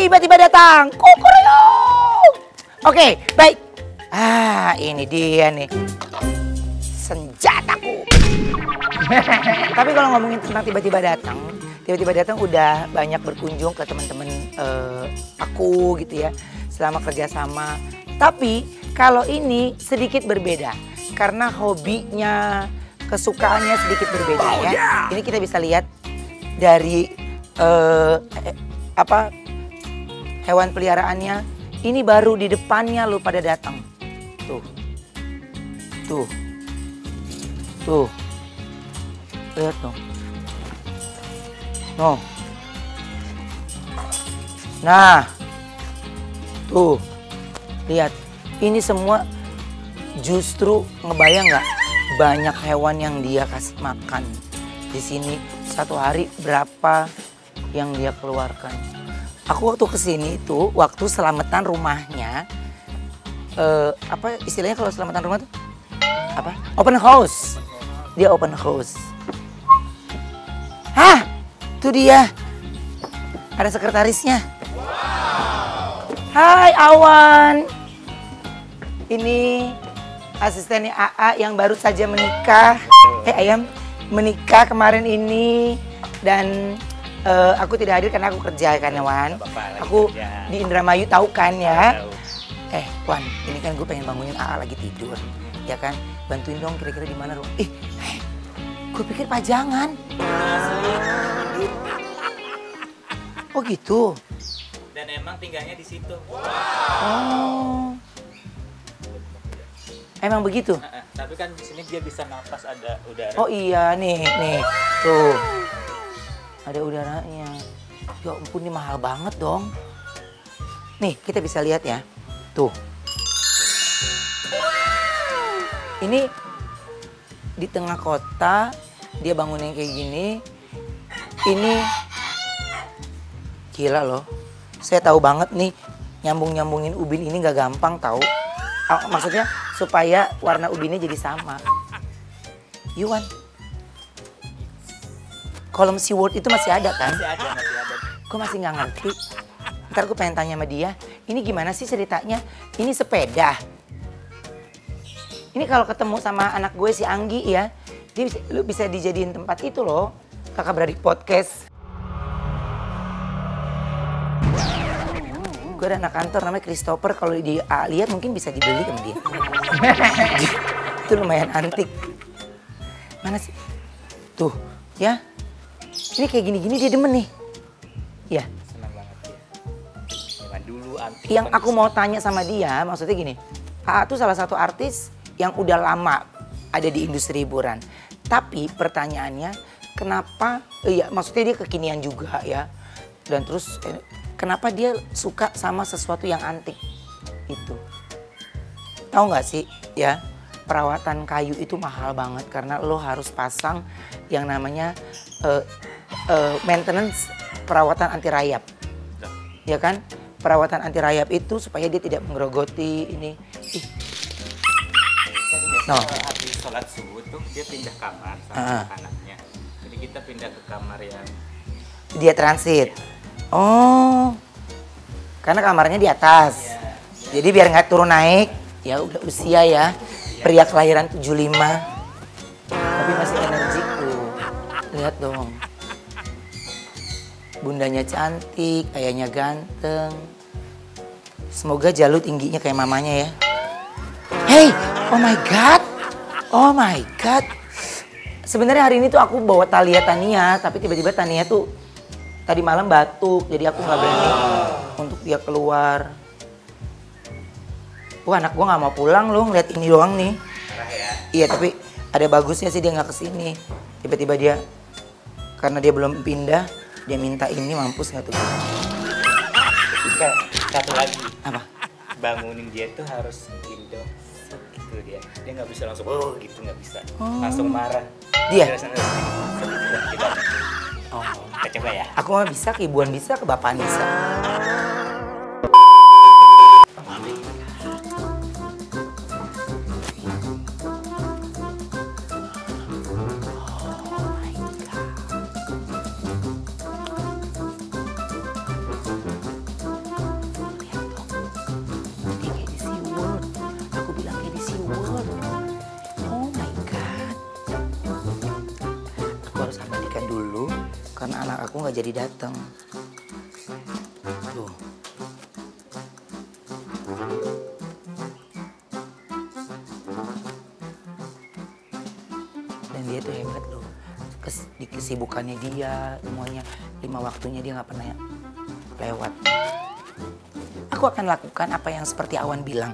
tiba-tiba datang. Kukuruyuk. Oke, baik. Ini dia nih. Senjataku. Tapi kalau ngomongin tentang tiba-tiba datang udah banyak berkunjung ke teman-teman aku gitu ya. Selama kerjasama. Tapi kalau ini sedikit berbeda. Karena hobinya, kesukaannya sedikit berbeda ya. Ini kita bisa lihat dari hewan peliharaannya. Ini baru di depannya lo pada datang. Tuh. Lihat tuh. Nah. Tuh. Lihat. Ini semua justru ngebayang nggak banyak hewan yang dia kasih makan. Di sini satu hari berapa yang dia keluarkan. Aku waktu kesini itu waktu selamatan rumahnya. Apa istilahnya kalau selamatan rumah tuh? Apa? Open house. Dia open house. Itu dia. Ada sekretarisnya. Hai Awan. Ini asistennya AA yang baru saja menikah. Ayam menikah kemarin ini dan aku tidak hadir karena aku kerja kan ya Wan. Aku di Indramayu tahu kan ya. Wan, ini kan gue pengen bangunin AA lagi tidur, ya kan? Bantuin dong kira-kira di mana lo? Gue pikir pajangan. Oh gitu. Dan emang tinggalnya di situ. Oh. Emang begitu? Tapi kan di sini dia bisa nafas, ada udara. Oh iya nih. Tuh. Ada udaranya. Ya ampun, ini mahal banget dong. Nih, kita bisa lihat ya. Tuh. Ini di tengah kota, dia bangunnya kayak gini. Ini gila loh. Saya tahu banget nih, nyambungin ubin ini gak gampang tahu. Maksudnya supaya warna ubinnya jadi sama. Yuan, kolom SeaWorld itu masih ada kan? Masih ada. Gue masih nggak ngerti. Ntar gue pengen tanya sama dia, ini gimana sih ceritanya? Ini sepeda. Ini kalau ketemu sama anak gue si Anggi ya, dia bisa dijadiin tempat itu loh. Kakak beradik podcast. Gue ada anak kantor namanya Christopher, kalau dia lihat mungkin bisa dibeli sama dia. Itu lumayan antik. Mana sih? Tuh, ya. Ini kayak gini-gini dia demen nih. Ya. Senang banget dia. Zaman dulu antik. Yang aku mau tanya sama dia, maksudnya gini. AA tuh salah satu artis yang udah lama ada di industri hiburan. Tapi pertanyaannya, kenapa, maksudnya dia kekinian juga ya. Dan terus kenapa dia suka sama sesuatu yang antik itu? Tahu nggak sih ya, perawatan kayu itu mahal banget karena lo harus pasang yang namanya maintenance, perawatan anti rayap. Ya kan? Perawatan anti rayap itu supaya dia tidak menggerogoti ini. Habis sholat subuh tuh dia pindah kamar sama anaknya. Jadi kita pindah ke kamar yang dia transit. Oh, karena kamarnya di atas. Jadi biar nggak turun naik, ya udah usia ya. Pria kelahiran 75. Tapi masih energik tuh. Lihat dong. Bundanya cantik, ayahnya ganteng. Semoga Jalu tingginya kayak mamanya ya. Hey, oh my god. Sebenarnya hari ini tuh aku bawa Thalia Tania, tapi tiba-tiba Tania tuh tadi malam batuk, jadi aku nggak berani untuk dia keluar. Wah, anak gua nggak mau pulang loh, ngeliat ini doang nih. Iya, tapi ada bagusnya sih dia nggak kesini. Tiba-tiba dia, karena dia belum pindah, dia minta ini, mampus nggak tuh? Satu lagi. Apa? Bangunin dia tuh harus indo. Gitu dia nggak bisa langsung gitu, nggak bisa. Langsung marah. Dia? Kita coba ya. Aku mah bisa, ke ibuan bisa, ke bapaan bisa. harus abadikan dulu karena anak aku nggak jadi datang. Tuh. Dan dia tuh hebat loh. Di kesibukannya dia, semuanya 5 waktunya dia nggak pernah lewat. Aku akan lakukan apa yang seperti Awan bilang.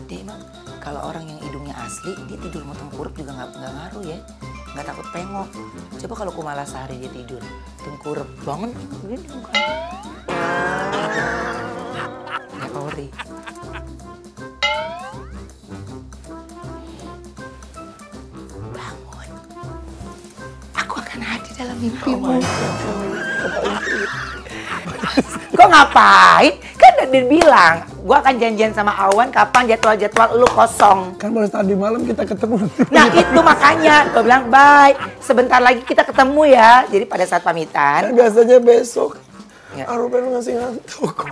Dia emang kalau orang yang hidungnya asli, dia tidur mau tengkurap juga nggak ngaruh ya. Nggak takut pengok. Coba kalau Kumala sehari dia tidur, tengkurap bangun, gini bukan. Ori. Bangun. Aku akan hadir dalam mimpimu. Kok ngapain? Kan udah dibilang, gua akan janjian sama Awan kapan jadwal-jadwal lu kosong. Kan baru tadi malam kita ketemu. Nah itu makanya, gua bilang bye. Sebentar lagi kita ketemu ya. Jadi pada saat pamitan. Kan biasanya besok. Ya. Ruben ngasih ngantuk.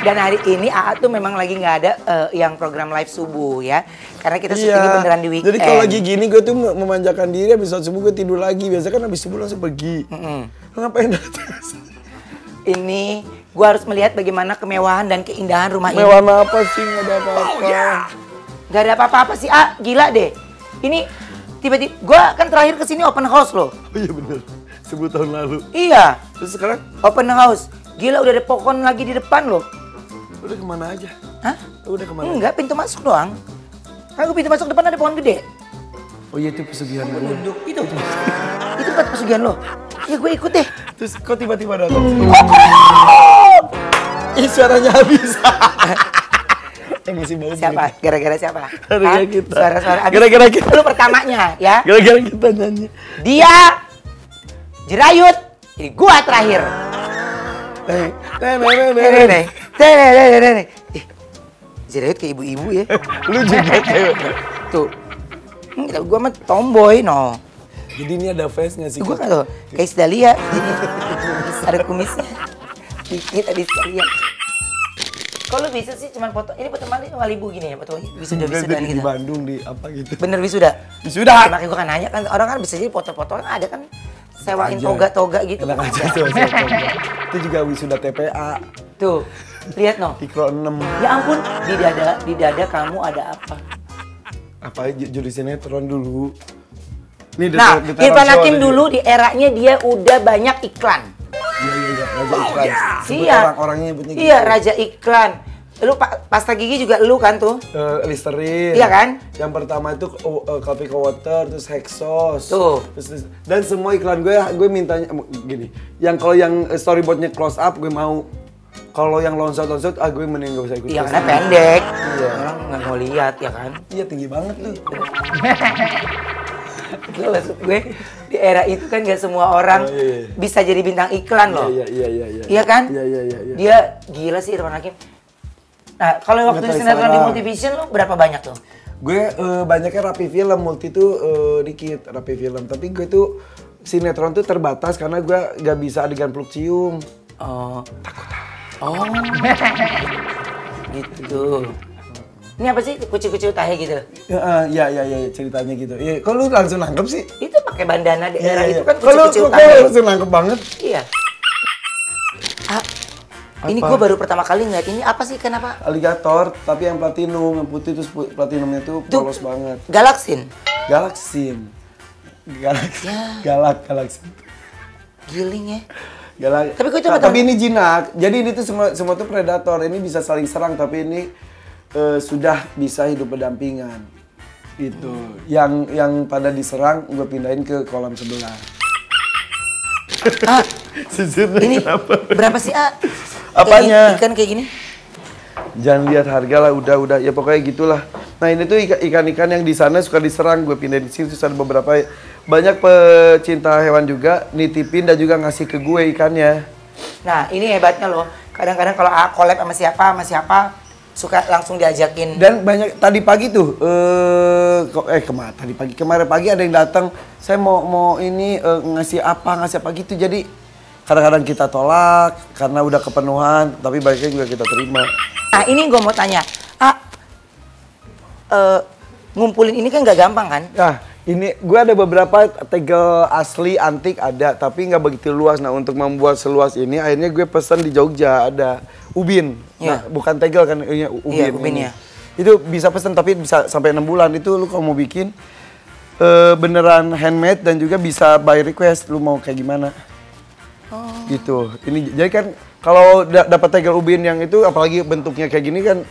Dan hari ini AA tuh memang lagi nggak ada yang program live subuh ya. Karena kita syutingnya beneran di weekend. Jadi kalau lagi gini gue tuh memanjakan diri, habis sholat subuh gue tidur lagi. Biasa kan habis subuh langsung pergi. Lo ngapain datang? Ini gue harus melihat bagaimana kemewahan dan keindahan rumah ini. Mewah apa sih? Nggak ada apa-apa. Oh, yeah. Gak ada apa-apa sih, gila deh. Ini tiba-tiba, gue kan terakhir kesini open house loh. Oh iya bener. 10 tahun lalu. Iya. Terus sekarang? Open house. Gila udah ada pohon lagi di depan loh. Udah kemana aja? Hah? Udah kemana? Enggak, pintu masuk doang. Kan pintu masuk depan ada pohon gede. Oh iya itu pesugihan gue. Duduk, itu tempat pesugihan lo. Ya gue ikut deh. Terus kok tiba-tiba datang? Ih suaranya habis. Yang masih bau. Siapa? Gara-gara siapa? Gara-gara kita. Suara-suara habis. Gara-gara kita. Lu pertamanya ya. Gara-gara kita nyanyi. Dia Jerayut, jadi gua terakhir. Jerayut kayak ibu-ibu ya. Lu juga cewek. Tuh. Gua mah tomboy no. Jadi ini ada face nggak sih? Gua kan tuh kayak Sedalia. Ada kumisnya. Dikit ada Sedalia. Kalau bisa sih cuman foto, ini foto Malibu gini ya, foto wisuda-wisudaan gitu. Di Bandung di apa gitu. Bener wisuda? Wisuda. Makanya gua kan nanya kan, orang kan bisa jadi foto-foto kan ada kan sewain toga-toga gitu. Enak aja tuh. Itu juga wisuda TPA. Tuh, lihat no. Ikro 6. Ya ampun, di dada kamu ada apa? Apa judul sinetron dulu. Nih, Nah, Irfan Hakim dulu di eranya dia udah banyak iklan. Iya, raja iklan. Iya. Orang-orangnya nyebutnya gitu. Iya, raja iklan. Lu pasta gigi juga lu kan tuh? Listerine. Iya kan? Yang pertama itu Capico Water, terus Hexos. Tuh. Dan semua iklan gue mintanya gini. Yang kalau yang storyboardnya close up gue mau. Kalau yang lonsot gue mending gak usah ikut. Iya karena pendek. Iya. Orang nggak mau lihat ya kan? Iya tinggi banget lu. Itu maksud gue di era itu kan gak semua orang bisa jadi bintang iklan loh. Iya. Iya kan? Iya. Dia gila sih Irfan Hakim. Nah kalau waktu di sinetron di Multivision lu berapa banyak tuh? Gue banyaknya Rapi Film, Multi tuh dikit Rapi Film. Tapi gue tuh sinetron tuh terbatas karena gue gak bisa adegan peluk cium. Oh. Takut. Oh. Gitu. Ini apa sih kucing-kucing tahe gitu? Iya ceritanya gitu. Iya, kok lu langsung nangkep sih? Itu pakai bandana di era itu kan kalau kucing-kucing kok tahe. langsung nangkep banget. Iya. Ini gue baru pertama kali ngeliat ini apa sih kenapa? Aligator, tapi yang platinum, yang putih terus platinumnya tuh polos banget. Galaksin. Galaksin. Ya. Galaksin. Giling ya. Tapi kok itu tapi ini jinak. Jadi ini tuh semua tuh predator. Ini bisa saling serang tapi ini sudah bisa hidup berdampingan. Gitu. Yang pada diserang gue pindahin ke kolam sebelah. Ini berapa sih Apanya? Ikan kayak gini? Jangan lihat harga lah, udah ya pokoknya gitulah. Nah ini tuh ikan-ikan yang di sana suka diserang, gue pindahin di sini terus ada beberapa banyak pecinta hewan juga nitipin dan juga ngasih ke gue ikannya. Nah ini hebatnya loh, kadang-kadang kalau collab sama siapa suka langsung diajakin. Dan banyak tadi pagi tuh kemarin pagi ada yang datang, saya mau ini ngasih apa gitu. Jadi kadang-kadang kita tolak karena udah kepenuhan, tapi baiknya juga kita terima. Nah ini gue mau tanya, ngumpulin ini kan nggak gampang kan? Nah, ini gue ada beberapa tegel asli antik ada, tapi nggak begitu luas. Nah, untuk membuat seluas ini, akhirnya gue pesan di Jogja ada ubin. Nah, bukan tegel kan, ini ubin. Iya, ubin ya. Itu bisa pesan tapi bisa sampai 6 bulan. Itu lu kalau mau bikin beneran handmade dan juga bisa by request. Lu mau kayak gimana? Gitu. Ini jadi kan kalau dapat tegel ubin yang itu, apalagi bentuknya kayak gini kan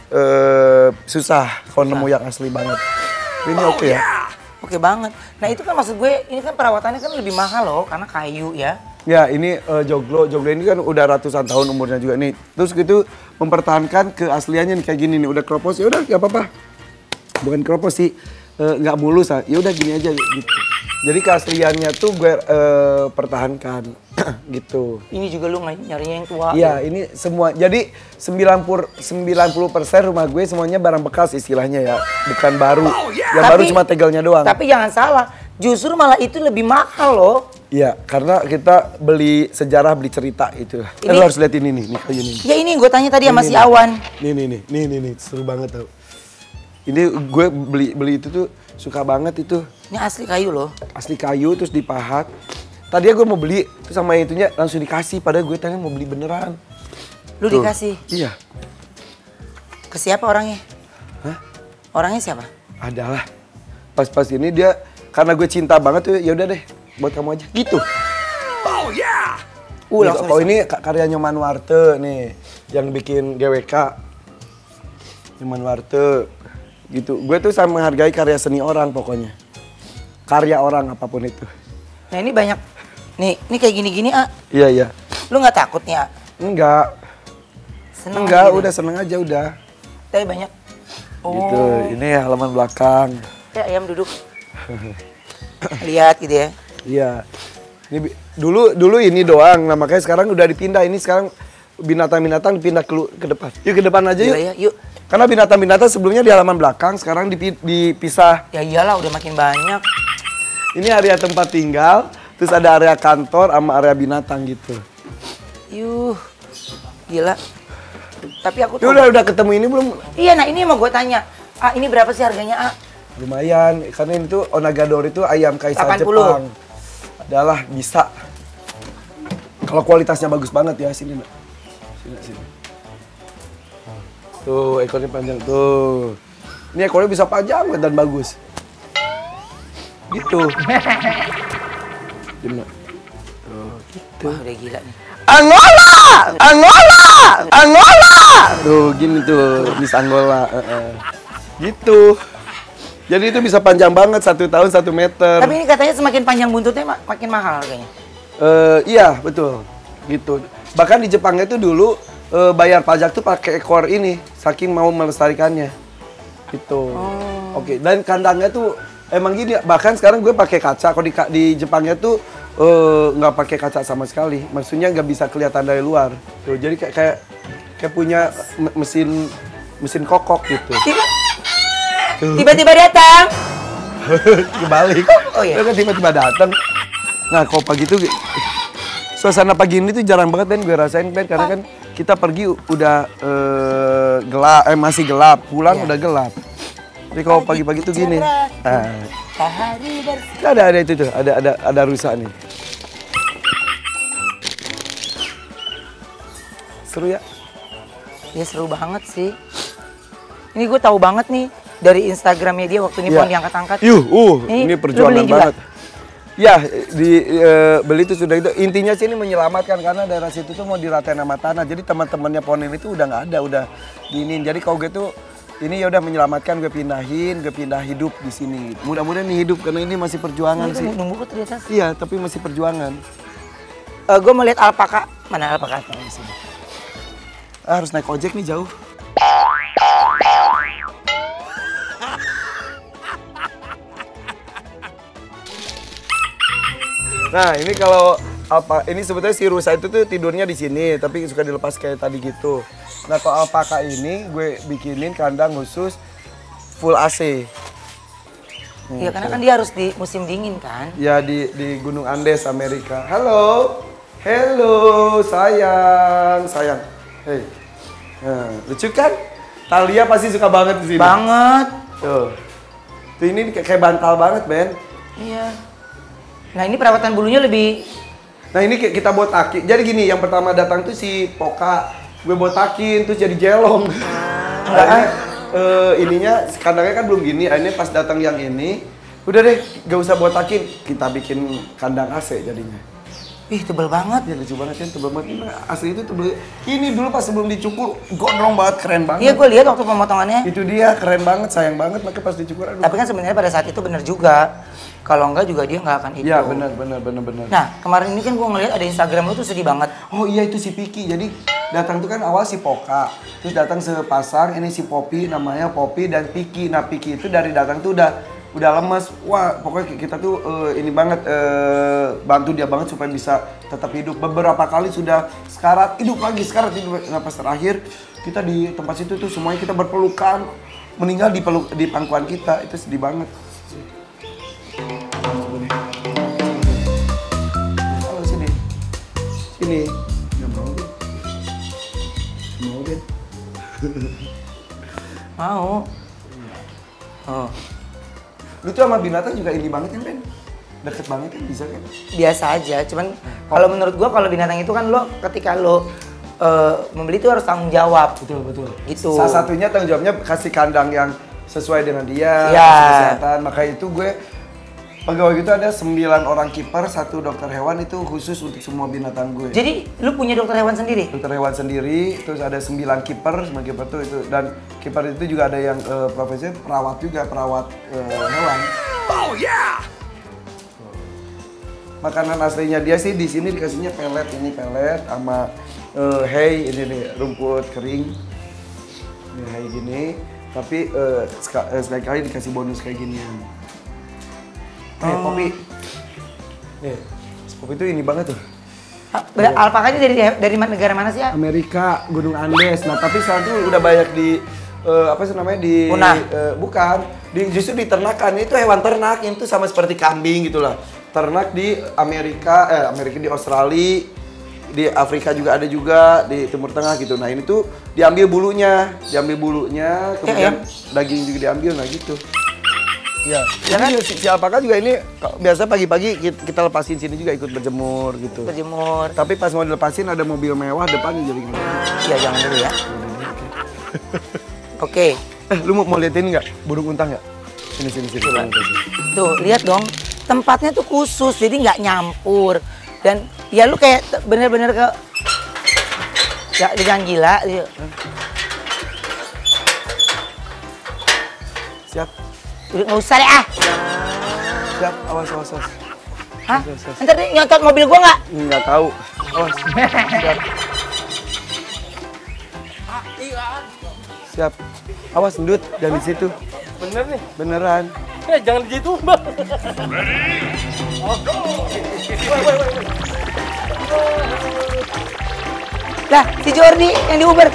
susah kalau nemu yang asli banget. Ini oke ya. Oke banget. Nah itu kan maksud gue, ini kan perawatannya kan lebih mahal loh, karena kayu ya. Ya ini joglo ini kan udah ratusan tahun umurnya juga nih. Terus gitu mempertahankan keasliannya nih kayak gini nih. Udah kropos ya udah nggak apa-apa. Bukan kropos sih, nggak mulus lah. Ya udah gini aja gitu. Jadi keasliannya tuh gue pertahankan gitu. Ini juga lu nyarinya yang tua. Iya ini semua. Jadi 90% rumah gue semuanya barang bekas istilahnya ya, bukan baru. Yang baru cuma tegelnya doang. Tapi jangan salah, justru malah itu lebih mahal loh. Iya, karena kita beli sejarah, beli cerita itu. Lo harus lihat ini nih kayu ini. Ya ini gue tanya tadi sama si Awan. Nih, seru banget tau. Ini gue beli itu tuh suka banget itu. Ini asli kayu loh. Asli kayu terus dipahat. Tadinya gue mau beli terus sama itunya langsung dikasih, padahal gue tadi mau beli beneran. Lu tuh dikasih? Iya. Ke siapa orangnya? Hah? Orangnya siapa? Adalah. Pas ini dia karena gue cinta banget tuh, ya udah deh buat kamu aja gitu. Oh ya. Yeah. Kalau ini karya Nyoman Warte nih yang bikin GWK. Nyoman Warte gitu. Gue tuh sama menghargai karya seni orang pokoknya. Karya orang apapun itu. Nah ini banyak. Nih, ini kayak gini-gini, Iya. Lu nggak takut nih, Enggak. Seneng Enggak, gitu. udah seneng aja udah. Tapi banyak. Oh. Gitu, ini ya halaman belakang. Ya, ayam duduk. Lihat gitu ya. Iya. Ini dulu ini doang. Nah, makanya sekarang udah dipindah. Ini sekarang binatang-binatang dipindah ke depan. Yuk ke depan aja yuk. Ya, yuk. Karena binatang-binatang sebelumnya di halaman belakang, sekarang dipisah. Ya iyalah udah makin banyak. Ini area tempat tinggal, terus ada area kantor sama area binatang gitu. Yuh. Gila. Tapi aku tuh udah ketemu ini belum? Iya, nah ini mau gue tanya. Ini berapa sih harganya, Lumayan, karena itu Onagador itu ayam kaisar 80. Jepang. Adalah bisa. Kalau kualitasnya bagus banget ya, sini Mbak. Sini. Tuh, ekornya panjang tuh. Ini ekornya bisa panjang dan bagus. Gitu. Gimana? Tuh, gitu. Wah, udah gila nih. Angola! Tuh, gini tuh, Miss Angola. Gitu. Jadi itu bisa panjang banget, 1 tahun 1 meter. Tapi ini katanya semakin panjang buntutnya makin mahal harganya. Iya, betul. Gitu. Bahkan di Jepangnya itu dulu bayar pajak tuh pakai ekor ini, saking mau melestarikannya. Gitu. Oke, dan kandangnya tuh emang gini, bahkan sekarang gue pakai kaca. Kalau di Jepangnya tuh nggak pakai kaca sama sekali. Maksudnya nggak bisa kelihatan dari luar. Tuh, jadi kayak punya mesin kokok gitu. Tiba-tiba datang. Kebalik. Oh iya. Kan tiba-tiba datang. Nah, kalau pagi itu suasana pagi ini tuh jarang banget Ben gue rasain Ben, karena kan kita pergi udah gelap, masih gelap, pulang udah gelap. Tapi kalau pagi-pagi tuh gini. Ada itu tuh, ada rusa nih. Seru ya? Ya seru banget sih. Ini gue tahu banget nih dari Instagramnya dia waktu ini pohon diangkat-angkat. Ini perjuangan banget. Ya, beli itu sudah itu. Intinya sih ini menyelamatkan, karena daerah situ tuh mau diratain sama tanah. Jadi teman-temannya pohon ini tuh udah nggak ada, udah diinin. Jadi kalau gue tuh ini ya udah menyelamatkan, gue pindah hidup di sini. Mudah-mudahan nih hidup, karena ini masih perjuangan sih. Nunggu ternyata. Iya, tapi masih perjuangan. Gue mau lihat alpaka. Mana alpaka? Di sini. Harus naik ojek nih jauh. Nah, ini kalau ini sebetulnya si rusa itu tuh tidurnya di sini, tapi suka dilepas kayak tadi gitu. Nah, kalau alpaka ini gue bikinin kandang khusus full AC. Iya, karena kan dia harus di musim dingin kan? Ya di Gunung Andes Amerika. Halo. Hello, sayang. Hei. Nah, lucu kan? Talia pasti suka banget di sini. Banget. Tuh. Tuh ini kayak bantal banget, Ben. Iya. Nah ini perawatan bulunya lebih. Nah ini kita botakin. Jadi gini, yang pertama datang tuh si Poka. Gue botakin, terus jadi jelong. Akhirnya, ininya, kandangnya kan belum gini. Akhirnya pas datang yang ini, udah deh, gak usah botakin. Kita bikin kandang AC jadinya. Ih tebel banget. Ya lucu banget kan, tebel banget. Ini asli itu tebel. Ini dulu pas sebelum dicukur, gondrong banget, keren banget. Iya gue lihat waktu pemotongannya. Itu dia, keren banget, sayang banget. Makanya pas dicukur, aduh. Tapi kan sebenarnya pada saat itu bener juga. Kalau enggak juga dia nggak akan itu. Iya benar. Nah kemarin ini kan gue ngeliat ada Instagram lu tuh sedih banget. Oh iya itu si Piki. Jadi datang tuh kan awal si Poka. Terus datang sepasang, ini si Poppy, namanya Poppy dan Piki. Nah Piki itu dari datang tuh udah lemes. Wah pokoknya kita tuh ini banget bantu dia banget supaya bisa tetap hidup. Beberapa kali sudah sekarat, hidup. Nah pas terakhir kita di tempat situ tuh semuanya kita berpelukan. Meninggal di pangkuan kita, itu sedih banget. Halo sini. Nggak mau Ben. Mau Ben. Mau. Oh. Lu tuh sama binatang juga ini banget kan Ben? Deket banget kan, bisa kan? Biasa aja, cuman kalau menurut gua kalau binatang itu kan lo ketika lo membeli itu harus tanggung jawab. Betul. Gitu. Salah satunya tanggung jawabnya kasih kandang yang sesuai dengan dia, Ya. kasih kesehatan. Makanya itu gue pegawai gitu ada 9 orang kiper, 1 dokter hewan itu khusus untuk semua binatang gue. Jadi lu punya dokter hewan sendiri? Dokter hewan sendiri, terus ada 9 kiper, semua kiper tuh itu, dan kiper itu juga ada yang profesinya perawat juga, perawat hewan. Oh yeah. Makanan aslinya dia sih di sini dikasihnya pelet, ini pelet sama hay, ini nih rumput kering. Ini hay gini, tapi sekali-kali dikasih bonus kayak ginian. Poppy. Poppy itu ini banget tuh. Alpakanya dari negara mana sih ya? Amerika, Gunung Andes. Nah, tapi sekarang tuh udah banyak di apa sih namanya di punah. Bukan, justru diternakan. Itu hewan ternak itu sama seperti kambing gitulah. Ternak di Amerika di Australia, di Afrika juga ada juga, di Timur Tengah gitu. Nah, ini tuh diambil bulunya, kemudian daging juga diambil, nah gitu. Ya, kan? Si alpaka juga ini biasa pagi-pagi kita lepasin sini juga ikut berjemur gitu. Berjemur. Tapi pas mau dilepasin ada mobil mewah depannya jadi nggak. Iya jangan dulu ya. Oke. Lu mau liatin nggak burung unta nggak? Sini. Tuh lihat dong, tempatnya tuh khusus jadi nggak nyampur dan ya lu kayak bener-bener ke ya jangan gila. Siap. Udah nggak usah deh ah. Siap, awas. Hah? Ntar dia nyontot mobil gua nggak? Nggak tahu. Awas. Siap. Awas ndut dari situ. Bener nih. Beneran. Jangan di situ, Bang. Lah, si Jordi yang di Uber.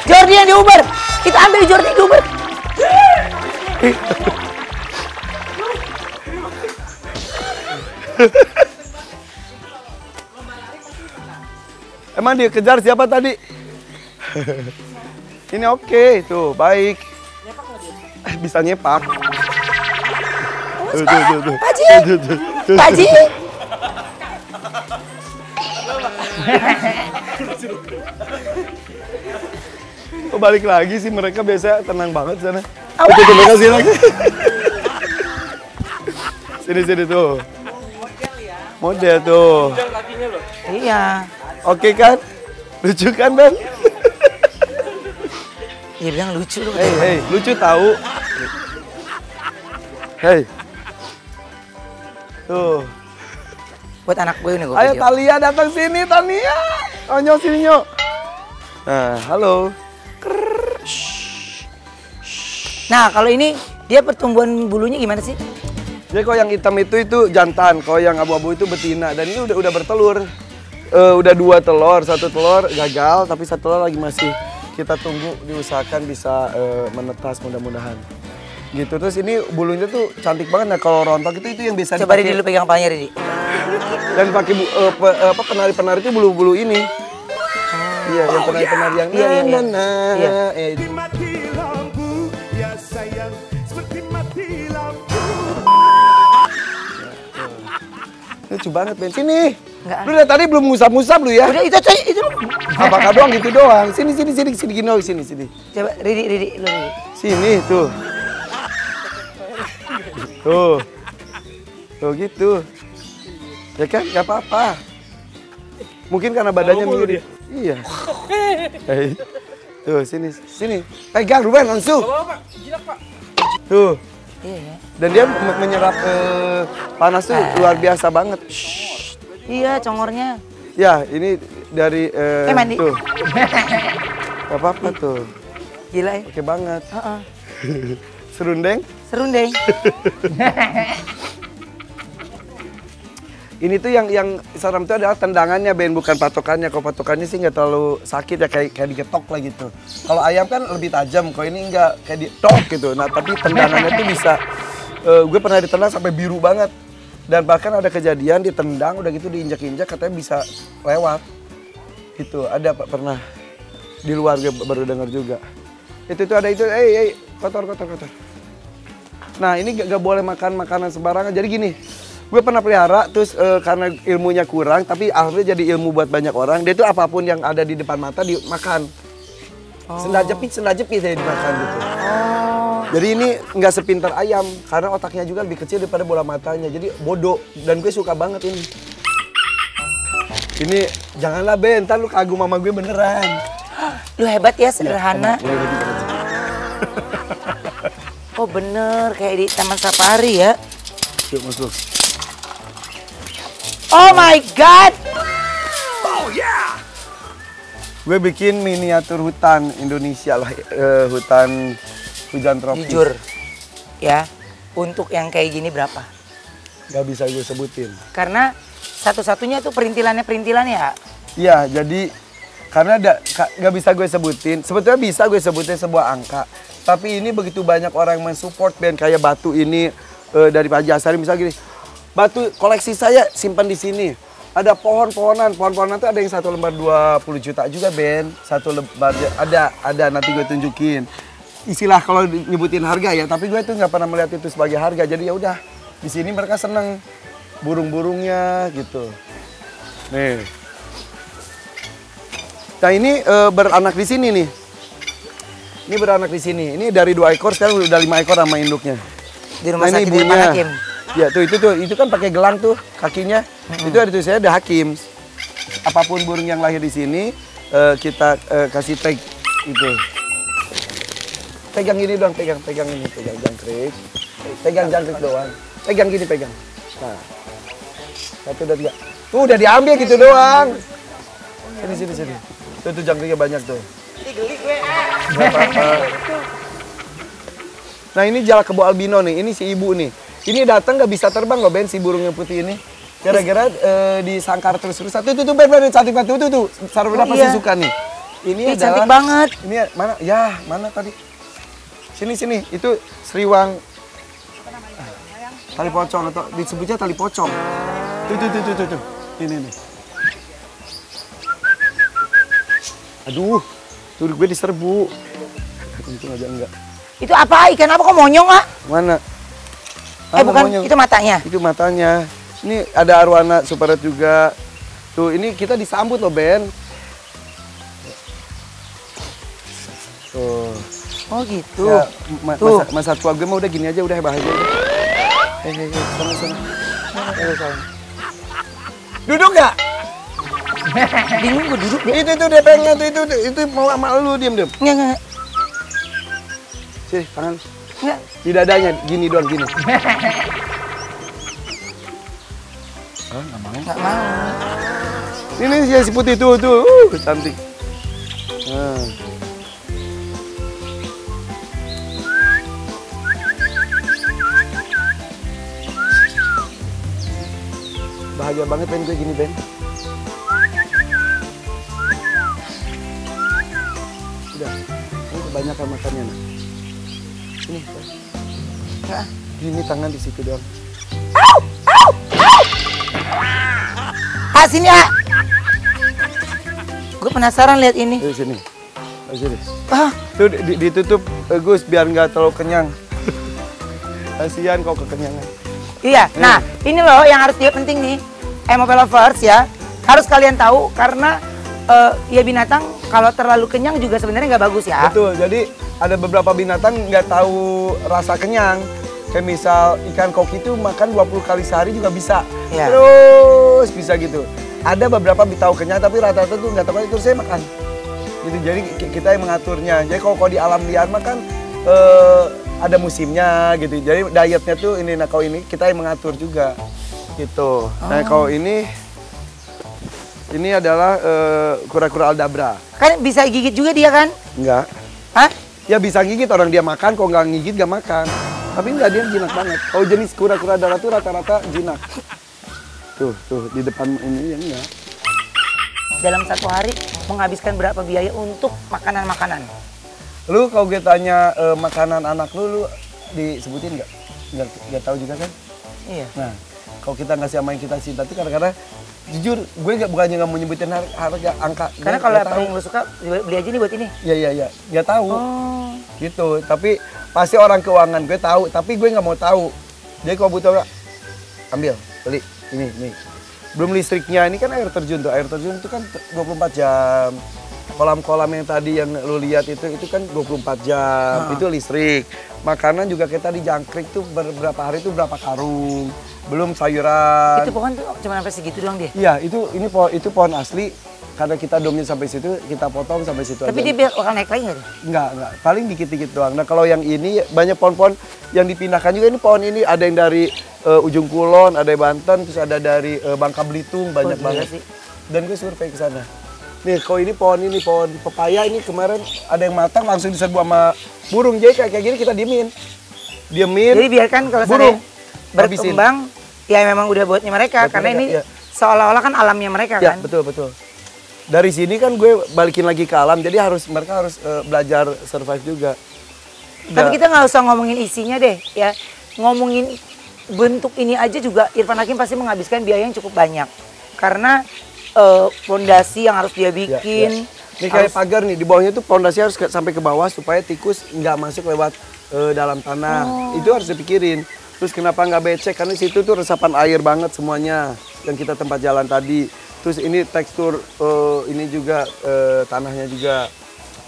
Jordi yang di Uber. Kita ambil Jordi di Uber. Emang dia kejar siapa tadi? Ini oke, tuh baik. Bisa nyepak. Tuh. Paji. Oh, balik lagi sih mereka biasa tenang banget sana. Itu mereka sih lagi. Sini tuh. Model tuh. Iya. Oke kan? Lucu kan, Ben? Dia bilang lucu lu. Hei, lucu tahu. Hei. Tuh. Buat anak gue nih gue. Ayo Talia datang sini, Tania. Onyo sini, Nyok. Nah, halo. Nah, kalau ini dia pertumbuhan bulunya gimana sih? Jadi kalau yang hitam itu jantan, kalau yang abu-abu itu betina, dan ini udah bertelur. Udah 2 telur, 1 telur gagal, tapi 1 telur lagi masih kita tunggu, diusahakan bisa menetas mudah-mudahan. Gitu, terus ini bulunya tuh cantik banget. Nah kalau rontok itu yang biasa coba Ridi lu pegang palanya Ridi. Dan pakai penari-penari itu bulu-bulu ini. Iya, yang penari-penari yang Mati lampu, ya sayang, seperti mati lampu. Lucu banget, Ben. Sini. Enggak. Lu dari tadi belum ngusap-ngusap lu ya? Udah itu coy, itu. Apakah doang gitu doang? Sini gini dong, sini. Coba Ridi, lu Ridi. Sini tuh. Tuh gitu. Ya kan, nggak apa-apa. Mungkin karena badannya mirip. Iya. Tuh, sini. Pegang Ruben langsung. Tuh. Iya ya. Dan dia menyerap panas tuh luar biasa banget. Iya, congornya. Ya, ini dari mandi. tuh. Gak apa-apa tuh. Gila ya. Oke banget. Heeh. Serundeng. Ini tuh yang seram tuh adalah tendangannya, Ben, bukan patokannya. Kalau patokannya sih nggak terlalu sakit ya, kayak digetok lah gitu. Kalau ayam kan lebih tajam, kalau ini nggak, kayak ditok gitu. Nah, tapi tendangannya tuh bisa, gue pernah ditendang sampai biru banget. Dan bahkan ada kejadian ditendang, udah gitu diinjak-injak katanya bisa lewat. Gitu, ada pernah di luar gue baru dengar juga. Itu ada itu, kotor. Nah, ini gak boleh makan makanan sembarangan. Jadi gini, gue pernah pelihara, terus karena ilmunya kurang, tapi akhirnya jadi ilmu buat banyak orang. Dia tuh apapun yang ada di depan mata dimakan. Sendal jepit ya dimakan gitu. Jadi ini nggak sepintar ayam, karena otaknya juga lebih kecil daripada bola matanya. Jadi bodoh, dan gue suka banget ini. Ini janganlah, Ben, ntar lu kagum sama gue beneran. Lu hebat ya, sederhana. Ya, Oh bener, kayak di Taman Safari ya. Yuk masuk. Oh my God! Gue bikin miniatur hutan Indonesia lah, hutan hujan tropis. Jujur, ya, untuk yang kayak gini berapa? Gak bisa gue sebutin. Karena satu-satunya tuh perintilannya ya. Iya, jadi karena gak bisa gue sebutin. Sebetulnya bisa gue sebutin sebuah angka. Tapi ini begitu banyak orang yang mensupport, Ben. Kayak batu ini dari Pak Jasari misalnya gini. Batu koleksi saya simpan di sini. Ada pohon-pohonan tuh ada yang satu lembar 20 juta juga, Ben. Satu lembar ada nanti gue tunjukin. Istilah kalau nyebutin harga ya, tapi gue tuh nggak pernah melihat itu sebagai harga. Jadi ya udah, di sini mereka seneng burung-burungnya gitu. Nih. Nah ini beranak di sini nih. Ini beranak di sini. Ini dari 2 ekor sekarang udah 5 ekor sama induknya. Di rumah sakit di Pak Hakim. Ya tuh itu kan pakai gelang tuh kakinya. Itu ada tulisannya The Hakim. Apapun burung yang lahir di sini kita kasih tag itu. Pegang gini doang, pegang ini, pegang jangkrik. Pegang jangkrik doang. Pegang gini, pegang. Nah. 1, 2, 3. Tuh udah diambil gitu doang. Sini. Tuh jangkriknya banyak tuh. Gak apa-apa. Nah ini jalak kebo albino nih, ini si ibu nih. Ini datang nggak bisa terbang loh, Ben, si burung yang putih ini. Gara-gara disangkar terus-terusan. Tuh Ben, cantik banget. Tuh. Sarwana pasti suka nih. Ini adalah, cantik banget. Ini mana? Ya, mana tadi? Sini. Itu Sriwang. Tali pocong atau disebutnya tali pocong. Tuh. Ini. Aduh, tuh gue diserbu. Untung aja enggak. Itu apa? Ikan apa kok monyong, ah? Mana? Bukan, monyong. itu matanya. Itu matanya. Ini ada arwana superet juga. Tuh, ini kita disambut loh, Ben. Tuh. Oh gitu. Ya, Tuh. masa tua gue mah udah gini aja, udah bahagia. Hei, sana. Sayang. Duduk gak? Bingung gue duduk deh. Itu dia pengen itu mau sama lu, diam. Enggak. Sini, tangan. Enggak. Di dadanya, gini doang, gini. Enggak mau. Ini si putih tuh, cantik. Nah. Bahagia banget, Ben, gue gini, Ben. Udah, ini kebanyakan makannya. Nah. Ini, Enggak. gini tangan di situ doang. Sini ah. Gue penasaran lihat ini. Di sini. Di sini. Ah, Tuh ditutup Gus biar nggak terlalu kenyang. Kasihan kau kekenyangan. iya. Nah, ini loh yang harus dia penting nih. MOP lovers ya. Harus kalian tahu karena ya binatang kalau terlalu kenyang juga sebenarnya nggak bagus ya. Betul. Jadi ada beberapa binatang nggak tahu rasa kenyang. Kayak misal ikan koki itu makan 20 kali sehari juga bisa. Iya. Terus bisa gitu. Ada beberapa tahu kenyang tapi rata-rata tuh nggak tahu itu saya makan. Gitu. Jadi kita yang mengaturnya. Jadi kalau di alam liar makan ada musimnya gitu. Jadi dietnya tuh ini, nah kalau ini kita yang mengatur juga gitu. Nah kalau ini adalah kura-kura aldabra. Kan bisa gigit juga dia kan? Enggak. Hah? Ya bisa gigit orang dia makan, kalau nggak gigit nggak makan. Tapi enggak, dia jinak banget. Kalau jenis kura-kura darat tuh rata-rata jinak. Tuh di depan ini ya enggak. Dalam satu hari menghabiskan berapa biaya untuk makanan-makanan? Lu kalau gue tanya makanan anak lu disebutin nggak? Nggak tahu juga kan? Iya. Nah, kalau kita ngasih sama yang kita cinta tuh kadang-kadang jujur gue bukannya nggak mau nyebutin harga angka. Karena kalau yang lu suka beli aja nih buat ini. Iya, nggak tahu. Oh. Gitu. Tapi pasti orang keuangan gue tahu, tapi gue nggak mau tahu. Jadi kalau butuh ambil, beli ini. Belum listriknya, ini kan air terjun tuh. Air terjun itu kan 24 jam. Kolam-kolam yang tadi yang lu lihat itu kan 24 jam. Itu listrik. Makanan juga kita di jangkrik tuh beberapa hari tuh berapa karung. Belum sayuran. Itu pohon tuh cuma sampai segitu doang dia. Iya, itu pohon asli. Karena kita domnya sampai situ, kita potong sampai situ Tapi aja. dia bakal naik lagi nggak? Enggak. Paling dikit-dikit doang. Nah kalau yang ini banyak pohon-pohon yang dipindahkan juga. Ini pohon ini ada yang dari ujung Kulon, ada yang Banten, terus ada dari Bangka Belitung, banyak banget sih. Dan gue survei ke sana. Nih kalau ini pohon pepaya ini kemarin ada yang matang langsung diserbu sama burung. Jadi kayak gini kita diemin. Jadi biarkan kalau burung saya berkembang, ya memang udah buatnya mereka. Buat karena mereka, ini iya. seolah-olah kan alamnya mereka Ya kan. betul. Dari sini kan gue balikin lagi ke alam, jadi mereka harus belajar survive juga. Tapi kita nggak usah ngomongin isinya deh, ya. Ngomongin bentuk ini aja juga Irfan Hakim pasti menghabiskan biaya yang cukup banyak. Karena fondasi yang harus dia bikin. Ya. Ini kayak pagar nih, di bawahnya tuh fondasi harus sampai ke bawah supaya tikus nggak masuk lewat dalam tanah. Itu harus dipikirin. Terus kenapa nggak becek? Karena situ tuh resapan air banget semuanya yang kita tempat jalan tadi. Terus ini tekstur ini juga tanahnya juga.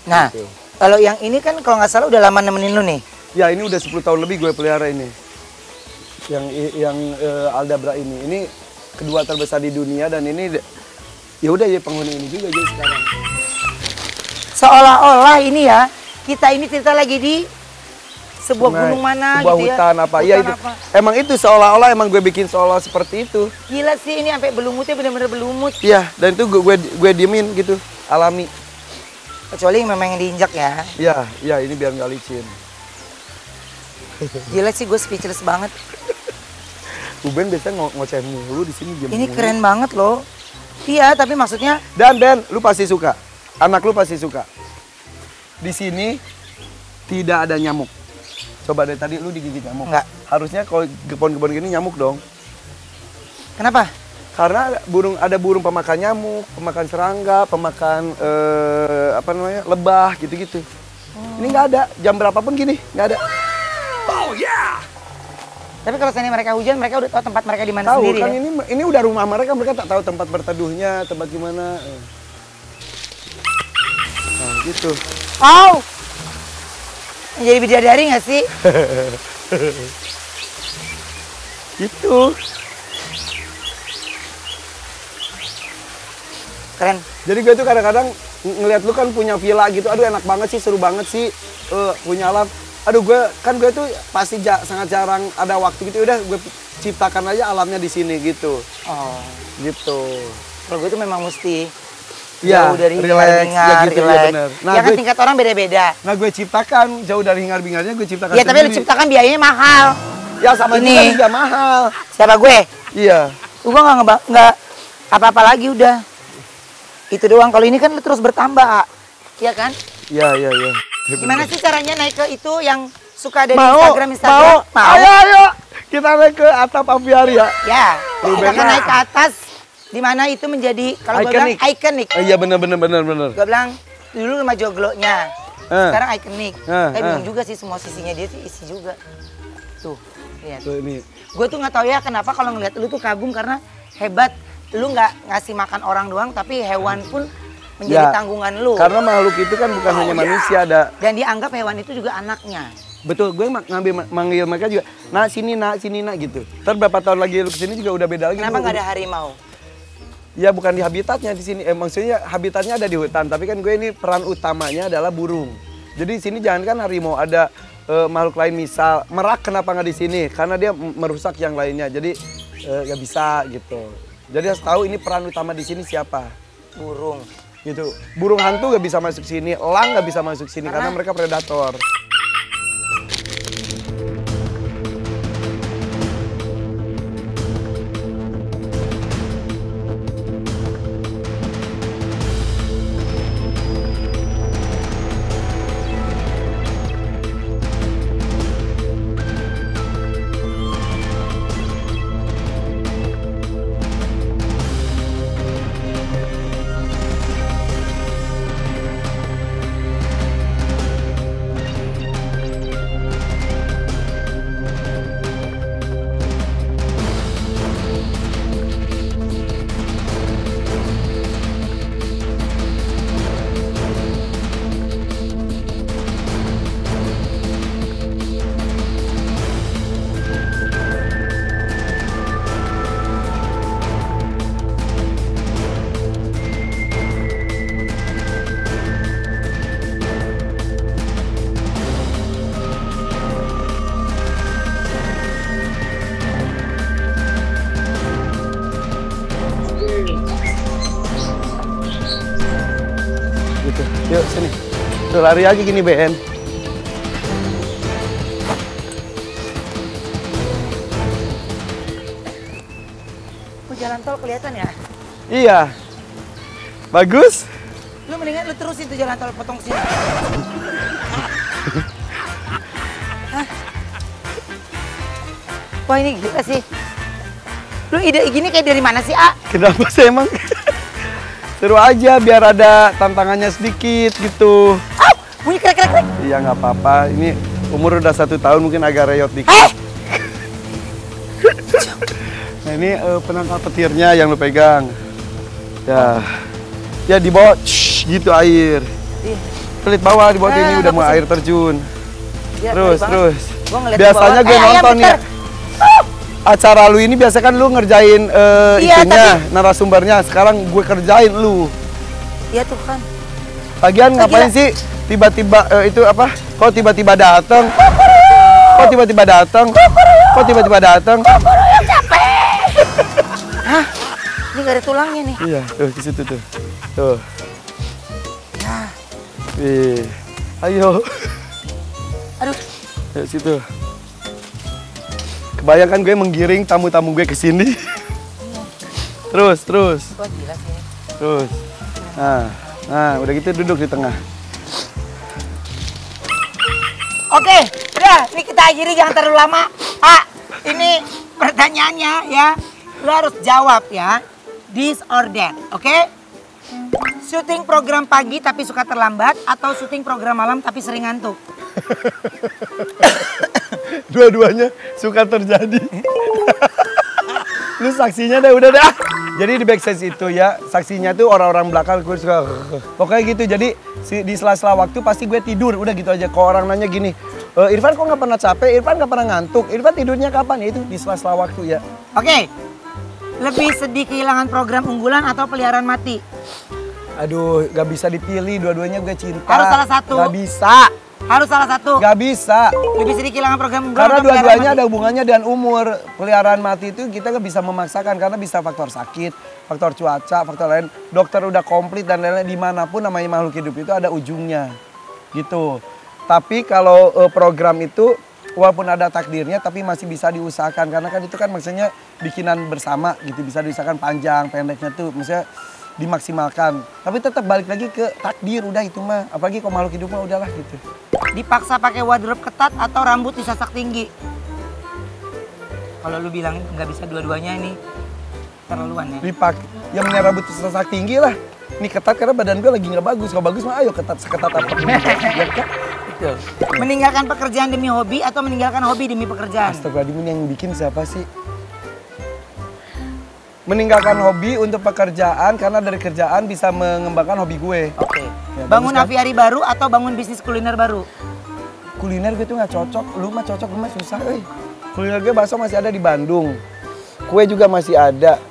Nah, gitu. Kalau yang ini kan kalau nggak salah udah lama nemenin lu nih. Ya ini udah 10 tahun lebih gue pelihara ini. Yang aldabra ini. Ini kedua terbesar di dunia dan ini ya udah ya penghuni ini juga jadi sekarang. Seolah-olah ini ya, kita ini cerita lagi di sebuah gunung mana sebuah gitu ya. hutan apa. Iya itu. Apa. Emang itu seolah-olah emang gue bikin seolah seperti itu. Gila sih ini sampai belumutnya bener-bener belumut. Iya, dan itu gue diemin gitu, alami. Kecuali memang yang diinjak ya. Iya, ini biar nggak licin. Gila sih gue speechless banget. Uben biasanya ngoceh mulu di sini diam Ini mulu. keren banget loh. Iya, tapi maksudnya Dan lu pasti suka. Anak lu pasti suka. Di sini tidak ada nyamuk. Coba dari tadi lu digigit nyamuk. Enggak. Harusnya kalau kebun-kebun gini nyamuk dong. kenapa? Karena ada burung pemakan nyamuk, pemakan serangga, pemakan lebah gitu-gitu. Ini nggak ada. Jam berapapun gini nggak ada. Tapi kalau seandainya mereka hujan, mereka udah tahu tempat mereka di mana Tahu sendiri kan ya? ini udah rumah mereka tak tahu tempat berteduhnya, tempat gimana. Nah, gitu. Oh! Jadi bidadari nggak sih? Gitu. Keren. Jadi gue tuh kadang-kadang ngeliat lu kan punya villa gitu, aduh enak banget sih, seru banget sih, punya alam. Aduh gue tuh pasti sangat jarang ada waktu gitu, udah gue ciptakan aja alamnya di sini gitu. Oh. Gitu. Kalau gue tuh memang mesti Ya, jauh dari relax, hingar-bingar, ya gitu, ya relax. bener. Nah, ya kan tingkat orang beda-beda. Nah gue ciptakan jauh dari hingar-bingarnya, gue ciptakan Ya tapi lu sendiri. ciptakan biayanya mahal. Ya sama Ini. juga mahal. Siapa gue? Iya. Gue nggak apa-apa lagi udah. Itu doang. Kalau ini kan lu terus bertambah, Iya kan? Iya. Gimana sih caranya naik ke itu yang suka ada di Mau. Instagram? Ayo. Kita naik ke atap apiari ya. Ya, Lu kita kan benar. naik ke atas Di mana itu menjadi kalau gue bilang ikonik. Iya bener. Gue bilang dulu rumah joglonya, sekarang ikonik. Tapi bingung juga sih semua sisinya dia sih isi juga. Tuh, lihat. Tuh ini. Gue tuh nggak tahu ya kenapa kalau ngeliat lu tuh kagum karena hebat. Lu nggak ngasih makan orang doang, tapi hewan pun menjadi tanggungan lu. Karena makhluk itu kan bukan hanya manusia, ada. Dan dianggap hewan itu juga anaknya. Betul, gue manggil mereka juga, nak sini nak gitu. Ntar berapa tahun lagi lu kesini juga udah beda lagi. Kenapa nggak ada harimau? Ya bukan di habitatnya di sini, maksudnya habitatnya ada di hutan, tapi kan gue ini peran utamanya adalah burung. Jadi di sini jangan kan harimau, ada makhluk lain misal merak, kenapa nggak di sini? Karena dia merusak yang lainnya, jadi nggak bisa gitu. Jadi harus tahu ini peran utama di sini siapa. Burung. Gitu. Burung hantu nggak bisa masuk sini, elang nggak bisa masuk sini karena mereka predator. Yuk sini. Tuh lari aja gini Ben. Oh, jalan tol kelihatan ya? Iya. Bagus. Lu mendingan lu terusin tuh jalan tol potong sini. Hah? Wah ini gila sih. Lu ide gini kayak dari mana sih, A? Kenapa sih emang? Seru aja biar ada tantangannya sedikit gitu. Bunyi krek. Iya nggak apa-apa. Ini umur udah 1 tahun mungkin agak reyot dikit. Nah ini penangkal petirnya yang lu pegang. Ya, ya di bawah gitu air. Pelit bawah di bawah ini udah mau air terjun. Ya, terus. bawah. Biasanya gue nonton ya. Acara lu ini biasa kan lu ngerjain itunya, narasumbernya. Sekarang gue kerjain lu. Iya tuh kan. Lagian ngapain sih tiba-tiba itu apa? Kok tiba-tiba datang? Kok tiba-tiba datang? Capek. Hah? Ini gak ada tulangnya nih. Iya, tuh di situ tuh. Tuh. Nah. Ayo. Aduh. Ayo situ. Kebayangkan gue menggiring tamu-tamu gue ke sini. Terus. Wah gila sih. Terus. Nah, udah gitu duduk di tengah. Oke, udah, ini kita akhiri jangan terlalu lama. Ini pertanyaannya ya, lo harus jawab ya. This or that, oke? Syuting program pagi tapi suka terlambat atau syuting program malam tapi sering ngantuk? Dua-duanya suka terjadi. Lu saksinya deh, udah dah. Jadi di backstage itu ya, saksinya tuh orang-orang belakang gue suka. Pokoknya gitu, jadi di sela-sela waktu pasti gue tidur, udah gitu aja. Kalau orang nanya gini, Irfan kok nggak pernah capek, Irfan nggak pernah ngantuk, Irfan tidurnya kapan? Ya itu di sela-sela waktu ya. Oke, lebih sedih kehilangan program unggulan atau peliharaan mati? Aduh, gak bisa dipilih, dua-duanya gue cinta. Harus salah satu. Gak bisa. Harus salah satu. Gak bisa. Lebih sedih kehilangan program unggulan Karena atau peliharaan dua-duanya mati? ada hubungannya dengan umur. Peliharaan mati itu kita gak bisa memaksakan karena bisa faktor sakit, faktor cuaca, faktor lain. Dokter udah komplit dan lain-lain, dimanapun namanya makhluk hidup itu ada ujungnya. Gitu. Tapi kalau program itu walaupun ada takdirnya tapi masih bisa diusahakan. Karena kan itu kan maksudnya bikinan bersama gitu. Bisa diusahakan panjang, pendeknya tuh maksudnya dimaksimalkan. Tapi tetap balik lagi ke takdir udah itu mah. Apalagi kalau makhluk hidup mah udahlah gitu. Dipaksa pakai wardrobe ketat atau rambut disasak tinggi? Kalau lu bilang nggak bisa dua-duanya ini, Terlaluan ya. Dipakai. Yang punya rambut sesak tinggi lah. Ini ketat karena badan gue lagi nggak bagus. Kalau bagus mah ayo ketat seketat apa. Ya kan? Betul. Meninggalkan pekerjaan demi hobi atau meninggalkan hobi demi pekerjaan? Astagfirullahaladzim, ini yang bikin siapa sih? Meninggalkan hobi untuk pekerjaan karena dari kerjaan bisa mengembangkan hobi gue. Oke. Ya, Bangun bagus kan? aviari baru atau bangun bisnis kuliner baru? Kuliner gue tuh nggak cocok, lu mah cocok, gue mah susah. Kuliner gue bakso masih ada di Bandung, kue juga masih ada.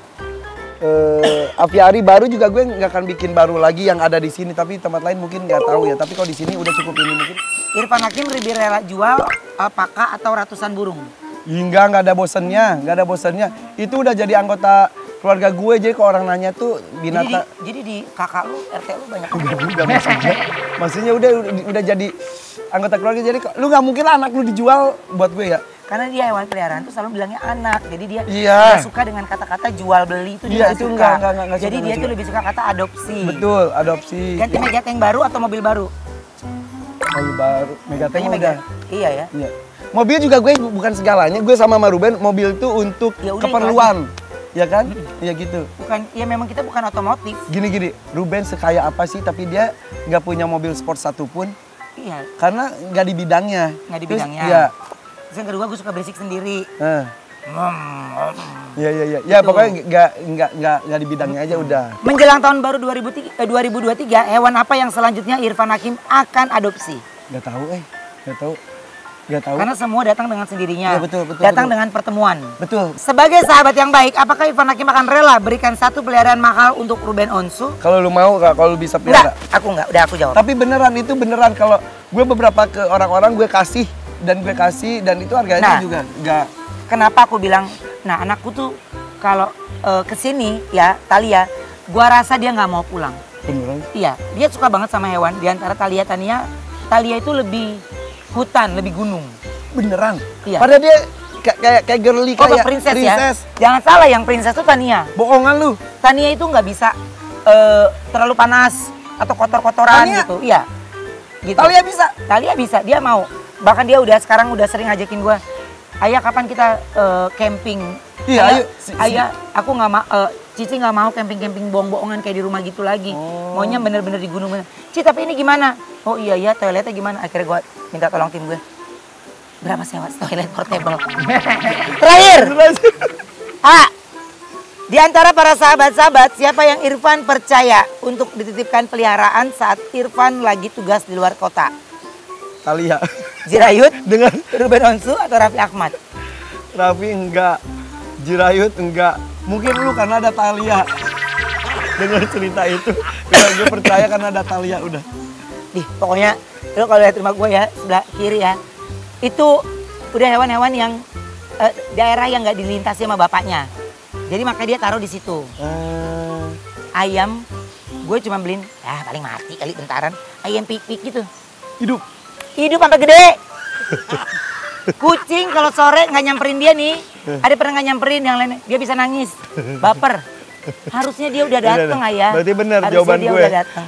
Aviari baru juga gue nggak akan bikin baru lagi yang ada di sini, tapi tempat lain mungkin nggak tahu ya. Tapi kalau di sini udah cukup ini mungkin. Irfan Hakim lebih rela jual alpaka atau ratusan burung? Hingga nggak ada bosennya, Itu udah jadi anggota keluarga gue, jadi kalau orang nanya tuh binatang. Jadi di kakak lu, RT lu banyak. Udah maksudnya udah jadi anggota keluarga, jadi lu nggak mungkin lah anak lu dijual buat gue ya. Karena dia hewan peliharaan tuh selalu bilangnya anak, jadi dia Iya. nggak suka dengan kata-kata jual beli itu Iya, dia itu suka. nggak Jadi suka, dia nggak tuh lebih suka kata adopsi. Betul, adopsi. Ganti megateng baru atau mobil baru? Mobil baru, Megateng Kayaknya udah. Iya ya. Iya. Mobil juga gue bukan segalanya, gue sama Ruben mobil tuh untuk Ya udah, keperluan. Ya kan? Iya gitu. Bukan, ya memang kita bukan otomotif. Gini, Ruben sekaya apa sih tapi dia nggak punya mobil sport satupun Iya. karena nggak di bidangnya. Nggak di Terus, bidangnya. Iya. Terus yang kedua gue suka berisik sendiri. Iya. Ya Gitu. pokoknya nggak di bidangnya aja udah. Menjelang tahun baru 2023, hewan apa yang selanjutnya Irfan Hakim akan adopsi? Nggak tahu. Karena semua datang dengan sendirinya. Iya, betul, Datang betul. dengan pertemuan. Betul. Sebagai sahabat yang baik, apakah Irfan Hakim akan rela berikan satu peliharaan mahal untuk Ruben Onsu? Kalau lu mau, kalau lu bisa Enggak, pelihara. udah aku jawab. Tapi beneran kalau gue beberapa ke orang-orang gue kasih dan itu harganya Nah. juga nggak. Kenapa aku bilang, nah anakku tuh kalau kesini ya, Talia, gua rasa dia nggak mau pulang. Beneran. Iya, dia suka banget sama hewan. Di antara Talia itu lebih hutan, lebih gunung. Beneran. Iya. Padahal dia kayak girly, Oh, kayak princess ya. Jangan salah, yang princess tuh Tania. Bohongan lu. Tania itu nggak bisa terlalu panas atau kotor-kotoran Tania? gitu. Iya. Gitu. Talia bisa. Talia bisa, dia mau. Bahkan dia sekarang udah sering ngajakin gua. Ayah, kapan kita camping? Iya, ayo. Ayah, aku nggak mau. Cici nggak mau camping-camping bohong-bohongan kayak di rumah gitu lagi. Maunya bener-bener di gunung. Cici, tapi ini gimana? Oh iya, toiletnya gimana? Akhirnya gua minta tolong tim gue. Berapa sewa toilet portable? Terakhir. Di antara para sahabat-sahabat, siapa yang Irfan percaya untuk dititipkan peliharaan saat Irfan lagi tugas di luar kota? Talia. Jirayut, Dengan Ruben Onsu, atau Raffi Ahmad? Raffi enggak, Jirayut enggak. Mungkin lu karena ada Talia. Dengan cerita itu, gue percaya karena ada Talia udah. Pokoknya lu kalau lihat rumah gue ya, sebelah kiri ya, itu udah hewan-hewan yang daerah yang nggak dilintasi sama bapaknya. Jadi makanya dia taruh di situ. Ayam, gue cuma beliin, paling mati kali bentaran. Ayam pik-pik gitu. Hidup sampai gede. Kucing kalau sore nggak nyamperin dia nih, ada pernah nggak nyamperin yang lain, dia bisa nangis, baper. Harusnya dia udah dateng, Ayah. Berarti benar Harusnya jawaban dia gue. udah dateng.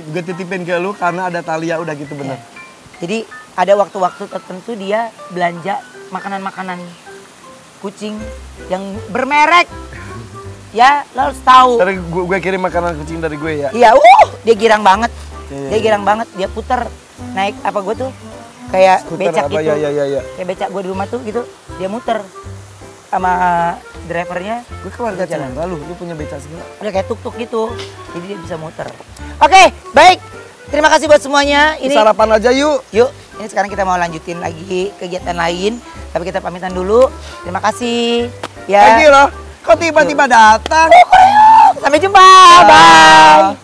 Gue titipin ke lu karena ada Talia udah gitu bener. Jadi ada waktu-waktu tertentu dia belanja makanan-makanan kucing yang bermerek. Ya, lo harus tahu. Ntar gue kirim makanan kucing dari gue ya. Iya, dia girang banget. Dia girang banget, dia puter naik apa gue tuh kayak Skuter becak apa, gitu. ya. Kayak becak gue di rumah tuh gitu, dia muter sama drivernya. Gue keluarga jalan lalu, lu punya becak segala. Udah kayak tuk-tuk gitu, jadi dia bisa muter. Oke, baik. Terima kasih buat semuanya. Ini Sarapan aja yuk. Yuk, ini sekarang kita mau lanjutin lagi kegiatan lain. Tapi kita pamitan dulu. Terima kasih. Ya. Thank you loh. Kok tiba-tiba datang? Sampai jumpa. Bye.